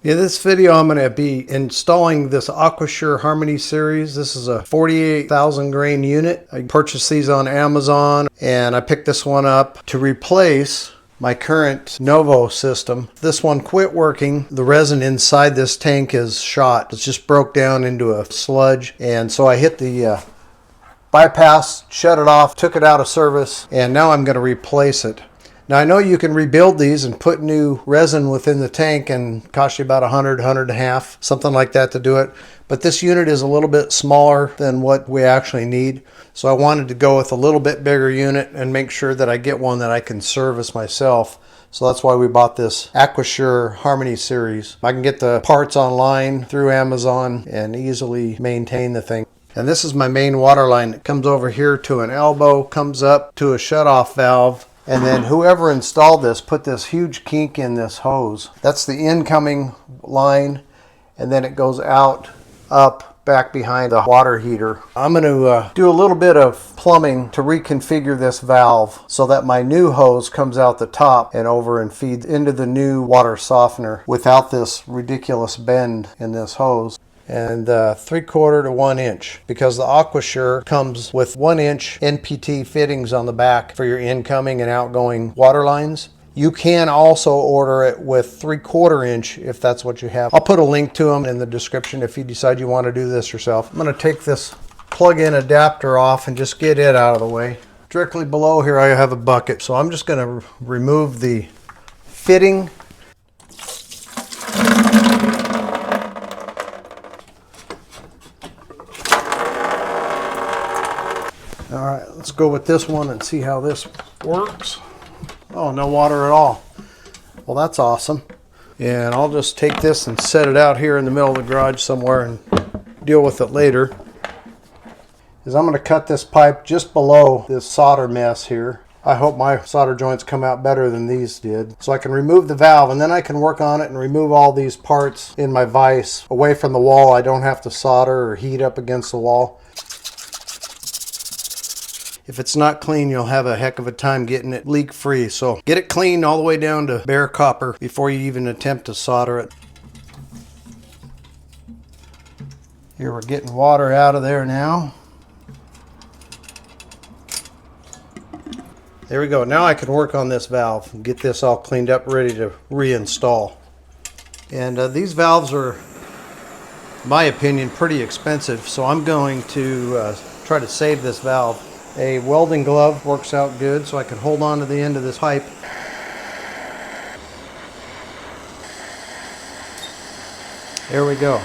In this video, I'm going to be installing this Aquasure Harmony Series. This is a 48,000 grain unit. I purchased these on Amazon, and I picked this one up to replace my current Novo system. This one quit working. The resin inside this tank is shot. It's just broke down into a sludge, and so I hit the bypass, shut it off, took it out of service, and now I'm going to replace it. Now I know you can rebuild these and put new resin within the tank and cost you about $100, $150, something like that to do it. But this unit is a little bit smaller than what we actually need. So I wanted to go with a little bit bigger unit and make sure that I get one that I can service myself. So that's why we bought this Aquasure Harmony Series. I can get the parts online through Amazon and easily maintain the thing. And this is my main water line. It comes over here to an elbow, comes up to a shutoff valve. And then whoever installed this put this huge kink in this hose. That's the incoming line, and then it goes out, up, back behind the water heater. I'm going to do a little bit of plumbing to reconfigure this valve so that my new hose comes out the top and over and feeds into the new water softener without this ridiculous bend in this hose. And 3/4 to 1 inch, because the Aquasure comes with 1 inch NPT fittings on the back for your incoming and outgoing water lines. You can also order it with 3/4 inch if that's what you have. I'll put a link to them in the description if you decide you want to do this yourself. I'm going to take this plug-in adapter off and just get it out of the way. Directly below here I have a bucket, so I'm just going to remove the fitting. All right, let's go with this one and see how this works. Oh, no water at all. Well, that's awesome. And I'll just take this and set it out here in the middle of the garage somewhere and deal with it later. I'm going to cut this pipe just below this solder mess here. I hope my solder joints come out better than these did. So I can remove the valve, and then I can work on it and remove all these parts in my vise away from the wall. I don't have to solder or heat up against the wall. If it's not clean, you'll have a heck of a time getting it leak free. So get it cleaned all the way down to bare copper before you even attempt to solder it. Here we're getting water out of there now. There we go. Now I can work on this valve and get this all cleaned up, ready to reinstall. And these valves are, in my opinion, pretty expensive. So I'm going to try to save this valve. A welding glove works out good, so I can hold on to the end of this pipe. There we go.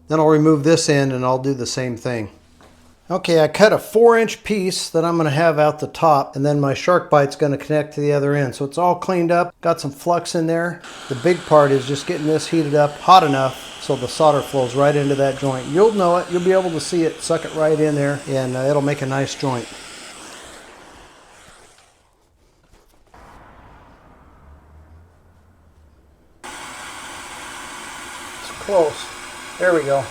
Then I'll remove this end and I'll do the same thing. Okay, I cut a 4-inch piece that I'm going to have out the top, and then my SharkBite's going to connect to the other end. So it's all cleaned up, got some flux in there. The big part is just getting this heated up hot enough so the solder flows right into that joint. You'll know it, you'll be able to see it, suck it right in there, and it'll make a nice joint. It's close. There we go.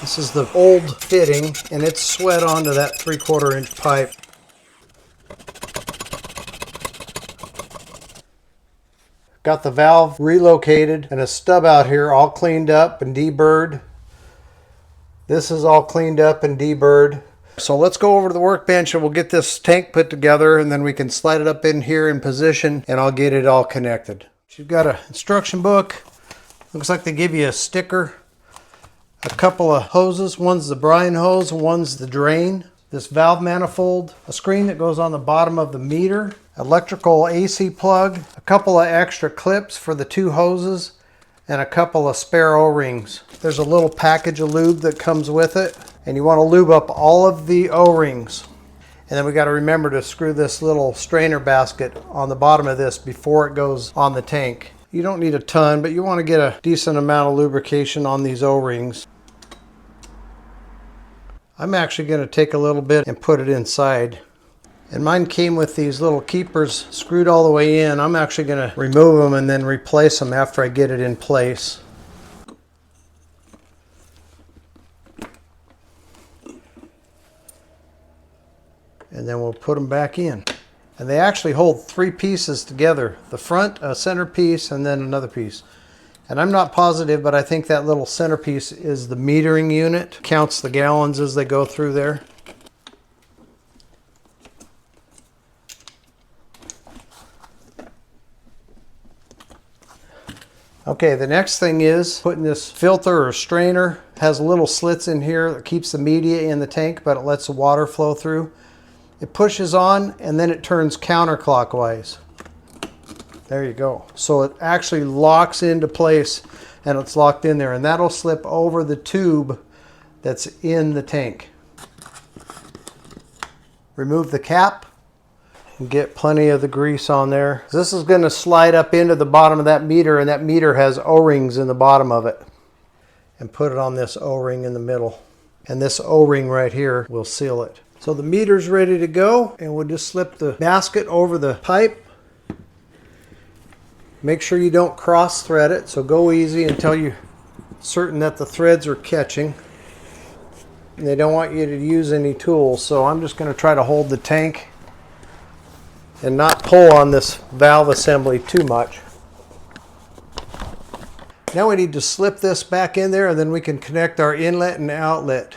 This is the old fitting, and it's sweat onto that 3/4 inch pipe. Got the valve relocated and a stub out here all cleaned up and deburred. This is all cleaned up and deburred. So let's go over to the workbench and we'll get this tank put together, and then we can slide it up in here in position and I'll get it all connected. You've got an instruction book. Looks like they give you a sticker. A couple of hoses, one's the brine hose and one's the drain. This valve manifold, a screen that goes on the bottom of the meter, electrical AC plug, a couple of extra clips for the 2 hoses, and a couple of spare O-rings. There's a little package of lube that comes with it, and you want to lube up all of the O-rings. And then we got to remember to screw this little strainer basket on the bottom of this before it goes on the tank. You don't need a ton, but you want to get a decent amount of lubrication on these O-rings. I'm actually going to take a little bit and put it inside. And mine came with these little keepers screwed all the way in. I'm actually going to remove them and then replace them after I get it in place. and then we'll put them back in. And they actually hold 3 pieces together. The front, a center piece, and then another piece. And I'm not positive, but I think that little centerpiece is the metering unit. Counts the gallons as they go through there. Okay, the next thing is putting this filter or strainer. Has little slits in here that keeps the media in the tank, but it lets the water flow through. It pushes on and then it turns counterclockwise. There you go. So it actually locks into place and it's locked in there, and that'll slip over the tube that's in the tank. Remove the cap and get plenty of the grease on there. This is going to slide up into the bottom of that meter, and that meter has O-rings in the bottom of it. And put it on this O-ring in the middle. And this O-ring right here will seal it. So the meter's ready to go, and we'll just slip the basket over the pipe. Make sure you don't cross thread it, so go easy until you're certain that the threads are catching. And they don't want you to use any tools, so I'm just going to try to hold the tank and not pull on this valve assembly too much. Now we need to slip this back in there, and then we can connect our inlet and outlet.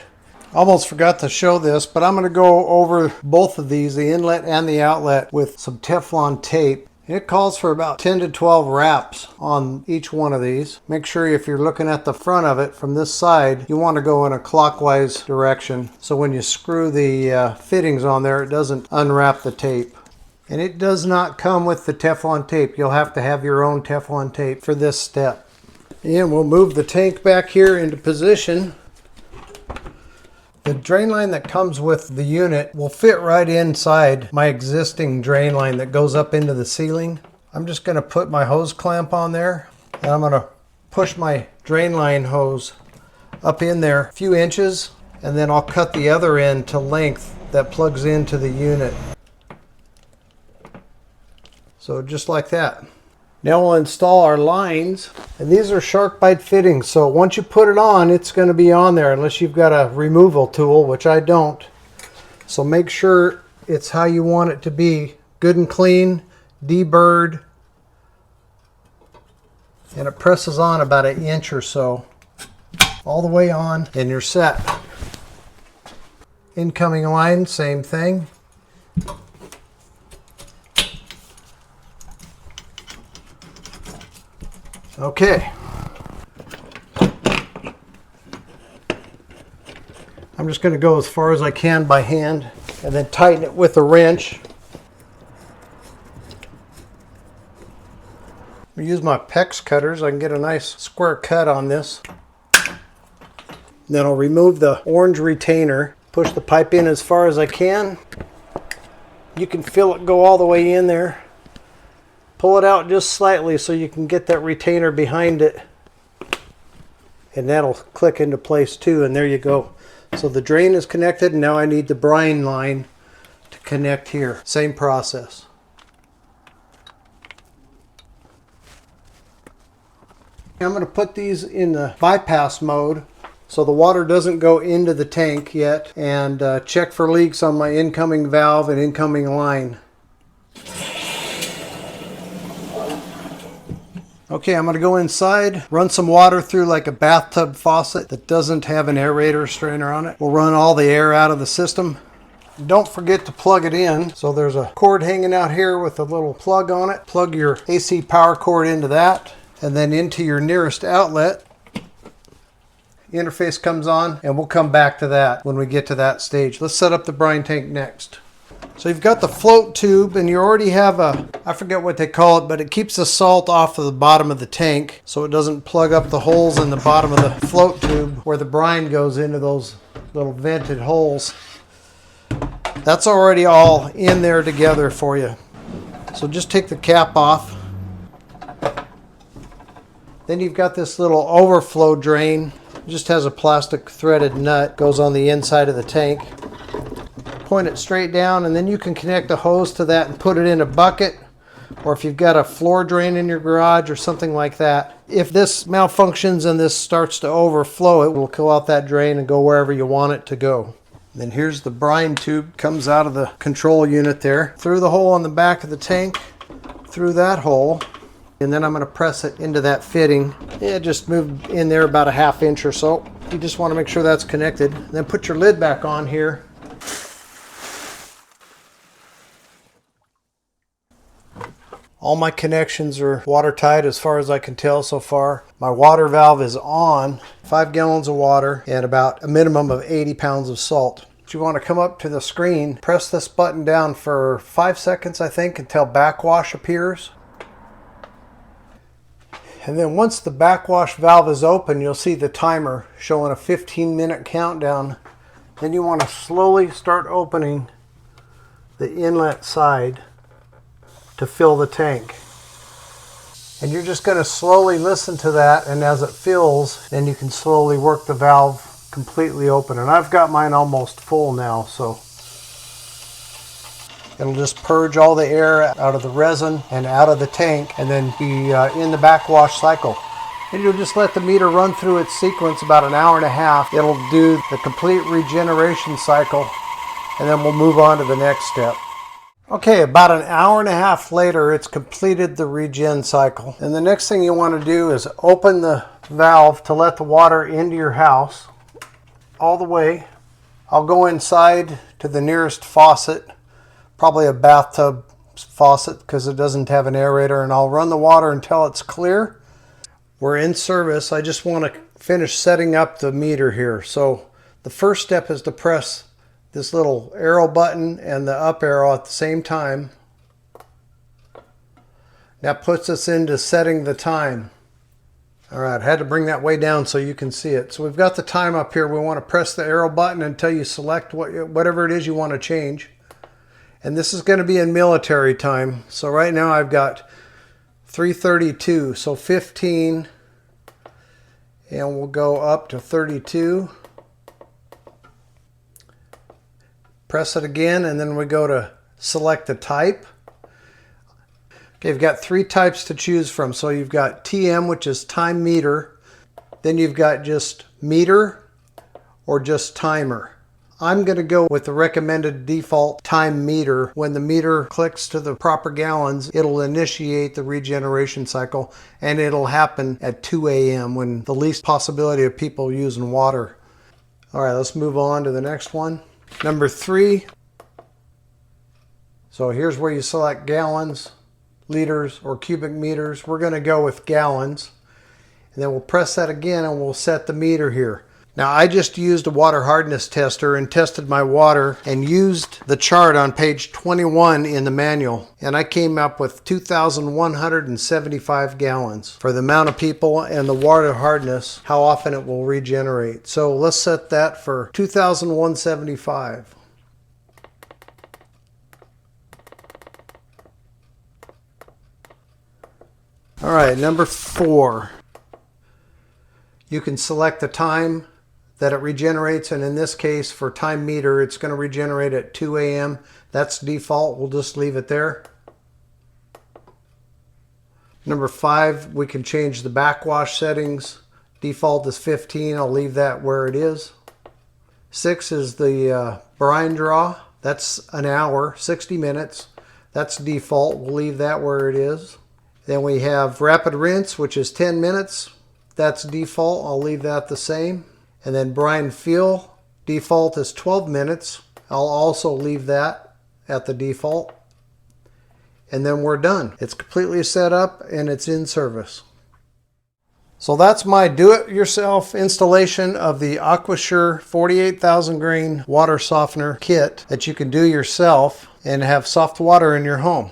Almost forgot to show this, but I'm going to go over both of these, the inlet and the outlet, with some Teflon tape. It calls for about 10 to 12 wraps on each one of these. Make sure if you're looking at the front of it from this side, you want to go in a clockwise direction. So when you screw the fittings on there, it doesn't unwrap the tape. And it does not come with the Teflon tape. You'll have to have your own Teflon tape for this step. And we'll move the tank back here into position. The drain line that comes with the unit will fit right inside my existing drain line that goes up into the ceiling. I'm just going to put my hose clamp on there, and I'm going to push my drain line hose up in there a few inches, and then I'll cut the other end to length that plugs into the unit. So just like that. Now we'll install our lines, and these are SharkBite fittings, so once you put it on, it's going to be on there unless you've got a removal tool, which I don't. So make sure it's how you want it to be, good and clean, deburred, and it presses on about 1 inch or so, all the way on, and you're set. Incoming line, same thing. Okay, I'm just going to go as far as I can by hand and then tighten it with a wrench. I use my PEX cutters. I can get a nice square cut on this. Then I'll remove the orange retainer, push the pipe in as far as I can. You can feel it go all the way in there. Pull it out just slightly so you can get that retainer behind it, and that'll click into place too, and there you go. So the drain is connected, and now I need the brine line to connect here. Same process. I'm going to put these in the bypass mode so the water doesn't go into the tank yet, and check for leaks on my incoming valve and incoming line. Okay, I'm going to go inside, run some water through like a bathtub faucet that doesn't have an aerator strainer on it. We'll run all the air out of the system. Don't forget to plug it in. So there's a cord hanging out here with a little plug on it. Plug your AC power cord into that, and then into your nearest outlet. Interface comes on, and we'll come back to that when we get to that stage. Let's set up the brine tank next. So you've got the float tube, and you already have a, I forget what they call it, but it keeps the salt off of the bottom of the tank so it doesn't plug up the holes in the bottom of the float tube where the brine goes into those little vented holes. That's already all in there together for you. So just take the cap off. Then you've got this little overflow drain. It just has a plastic threaded nut, goes on the inside of the tank. Point it straight down, and then you can connect a hose to that and put it in a bucket, or if you've got a floor drain in your garage or something like that. If this malfunctions and this starts to overflow, it will kill out that drain and go wherever you want it to go. And then here's the brine tube, comes out of the control unit there, through the hole on the back of the tank, through that hole, and then I'm going to press it into that fitting. It just moved in there about a ½ inch or so. You just want to make sure that's connected. And then put your lid back on here. All my connections are watertight as far as I can tell so far. My water valve is on, 5 gallons of water and about a minimum of 80 pounds of salt. You want to come up to the screen, press this button down for 5 seconds, I think, until backwash appears. And then once the backwash valve is open, you'll see the timer showing a 15-minute countdown. Then you want to slowly start opening the inlet side to fill the tank. And you're just going to slowly listen to that, and as it fills, then you can slowly work the valve completely open. And I've got mine almost full now, so it'll just purge all the air out of the resin and out of the tank, and then be in the backwash cycle. And you'll just let the meter run through its sequence about an hour and a half. It'll do the complete regeneration cycle, and then we'll move on to the next step. Okay, about an hour and a half later, it's completed the regen cycle. And the next thing you want to do is open the valve to let the water into your house all the way. I'll go inside to the nearest faucet, probably a bathtub faucet because it doesn't have an aerator, and I'll run the water until it's clear. We're in service. I just want to finish setting up the meter here. So the first step is to press this little arrow button and the up arrow at the same time. That puts us into setting the time. All right, I had to bring that way down so you can see it. So we've got the time up here. We want to press the arrow button until you select whatever it is you want to change. And this is going to be in military time. So right now I've got 3:32, so 15, and we'll go up to 32. Press it again, and then we go to select the type. Okay, you've got 3 types to choose from. So you've got TM, which is time meter. Then you've got just meter or just timer. I'm going to go with the recommended default time meter. When the meter clicks to the proper gallons, it'll initiate the regeneration cycle, and it'll happen at 2 a.m. when the least possibility of people using water. All right, let's move on to the next one. Number 3. So here's where you select gallons, liters, or cubic meters. We're going to go with gallons. And then we'll press that again and we'll set the meter here. Now I just used a water hardness tester and tested my water and used the chart on page 21 in the manual. And I came up with 2,175 gallons for the amount of people and the water hardness, how often it will regenerate. So let's set that for 2,175. All right, number 4. You can select the time that it regenerates, and in this case for time meter it's going to regenerate at 2 a.m. That's default. We'll just leave it there. Number 5, we can change the backwash settings. Default is 15. I'll leave that where it is. 6 is the brine draw. That's an hour, 60 minutes. That's default. We'll leave that where it is. Then we have rapid rinse, which is 10 minutes. That's default. I'll leave that the same. And then brine fill, default is 12 minutes. I'll also leave that at the default. And then we're done. It's completely set up and it's in service. So that's my do-it-yourself installation of the Aquasure 48,000 grain water softener kit that you can do yourself and have soft water in your home.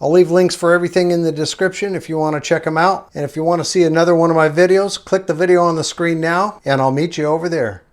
I'll leave links for everything in the description if you want to check them out. And if you want to see another one of my videos, click the video on the screen now and I'll meet you over there.